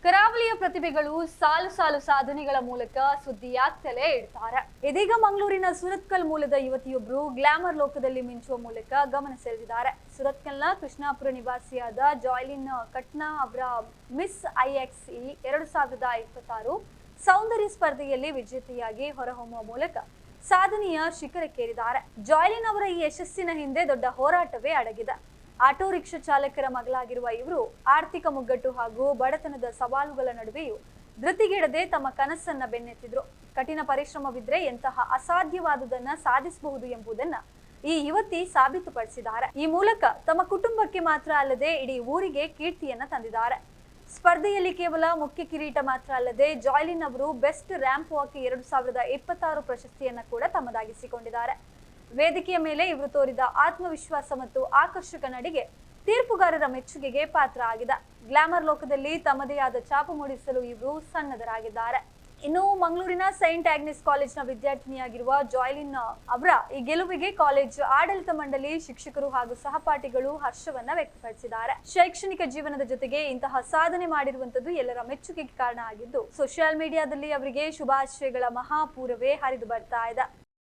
ಕರಾವಳಿಯ ಪ್ರತಿಭೆಗಳು ಸಾಲು ಸಾಲು ಸಾಧನೆಗಳ ಮೂಲಕ ಸುದ್ದಿಯಾಗ್ತಲೇ ಇರ್ತಾರೆ. ಇದೀಗ ಮಂಗಳೂರಿನ ಸುರತ್ಕಲ್ ಮೂಲದ ಯುವತಿಯೊಬ್ಬರು ಗ್ಲಾಮರ್ ಲೋಕದಲ್ಲಿ ಮಿಂಚುವ ಮೂಲಕ ಗಮನ ಸೆಳೆದಿದ್ದಾರೆ. ಸುರತ್ಕಲ್ನ ಕೃಷ್ಣಾಪುರ ನಿವಾಸಿಯಾದ ಜಾಯ್ಲಿನ್ ಕಟ್ನಾ ಅವರ ಮಿಸ್ IXE 2026 ಸೌಂದರ್ಯ ಸ್ಪರ್ಧೆಯಲ್ಲಿ ವಿಜೇತೆಯಾಗಿ ಹೊರಹೊಮ್ಮುವ ಮೂಲಕ ಸಾಧನೆಯ ಶಿಖರಕ್ಕೇರಿದ್ದಾರೆ. ಜಾಯ್ಲಿನ್ ಅವರ ಈ ಯಶಸ್ಸಿನ ಹಿಂದೆ ದೊಡ್ಡ ಹೋರಾಟವೇ ಅಡಗಿದೆ. ಆಟೋ ರಿಕ್ಷಾ ಚಾಲಕರ ಮಗಳಾಗಿರುವ ಇವರು ಆರ್ಥಿಕ ಮುಗ್ಗಟ್ಟು ಹಾಗೂ ಬಡತನದ ಸವಾಲುಗಳ ನಡುವೆಯೂ ಧೃತಿಗೆಡದೆ ತಮ್ಮ ಕನಸನ್ನ ಬೆನ್ನತ್ತಿದ್ರು. ಕಠಿಣ ಪರಿಶ್ರಮವಿದ್ರೆ ಎಂತಹ ಅಸಾಧ್ಯವಾದುದನ್ನ ಸಾಧಿಸಬಹುದು ಎಂಬುದನ್ನ ಈ ಯುವತಿ ಸಾಬೀತುಪಡಿಸಿದ್ದಾರೆ. ಈ ಮೂಲಕ ತಮ್ಮ ಕುಟುಂಬಕ್ಕೆ ಮಾತ್ರ ಅಲ್ಲದೆ ಇಡೀ ಊರಿಗೆ ಕೀರ್ತಿಯನ್ನ ತಂದಿದ್ದಾರೆ. ಸ್ಪರ್ಧೆಯಲ್ಲಿ ಕೇವಲ ಮುಖ್ಯ ಕಿರೀಟ ಮಾತ್ರ ಅಲ್ಲದೆ ಜಾಯ್ಲಿನ್ ಅವರು ಬೆಸ್ಟ್ ರ್ಯಾಂಪ್ ವಾಕ್ 2026 ಪ್ರಶಸ್ತಿಯನ್ನ ಕೂಡ ತಮ್ಮದಾಗಿಸಿಕೊಂಡಿದ್ದಾರೆ. ವೇದಿಕೆಯ ಮೇಲೆ ಇವರು ತೋರಿದ ಆತ್ಮವಿಶ್ವಾಸ ಮತ್ತು ಆಕರ್ಷಕ ನಡಿಗೆ ತೀರ್ಪುಗಾರರ ಮೆಚ್ಚುಗೆಗೆ ಪಾತ್ರ ಆಗಿದೆ. ಗ್ಲಾಮರ್ ಲೋಕದಲ್ಲಿ ತಮ್ಮದೇ ಆದ ಛಾಪು ಮೂಡಿಸಲು ಇವರು ಸನ್ನದ್ಧರಾಗಿದ್ದಾರೆ. ಇನ್ನು ಮಂಗಳೂರಿನ ಸೈಂಟ್ ಆಗ್ನೆಸ್ ಕಾಲೇಜಿನ ವಿದ್ಯಾರ್ಥಿನಿಯಾಗಿರುವ ಜಾಯ್ಲಿನ್ ಅವರ ಈ ಗೆಲುವಿಗೆ ಕಾಲೇಜ್ ಆಡಳಿತ ಮಂಡಳಿ, ಶಿಕ್ಷಕರು ಹಾಗೂ ಸಹಪಾಠಿಗಳು ಹರ್ಷವನ್ನ ವ್ಯಕ್ತಪಡಿಸಿದ್ದಾರೆ. ಶೈಕ್ಷಣಿಕ ಜೀವನದ ಜೊತೆಗೆ ಇಂತಹ ಸಾಧನೆ ಮಾಡಿರುವಂತದ್ದು ಎಲ್ಲರ ಮೆಚ್ಚುಗೆಗೆ ಕಾರಣ ಆಗಿದ್ದು, ಸೋಷಿಯಲ್ ಮೀಡಿಯಾದಲ್ಲಿ ಅವರಿಗೆ ಶುಭಾಶಯಗಳ ಮಹಾಪೂರವೇ ಹರಿದು ಬರ್ತಾ ಇದೆ.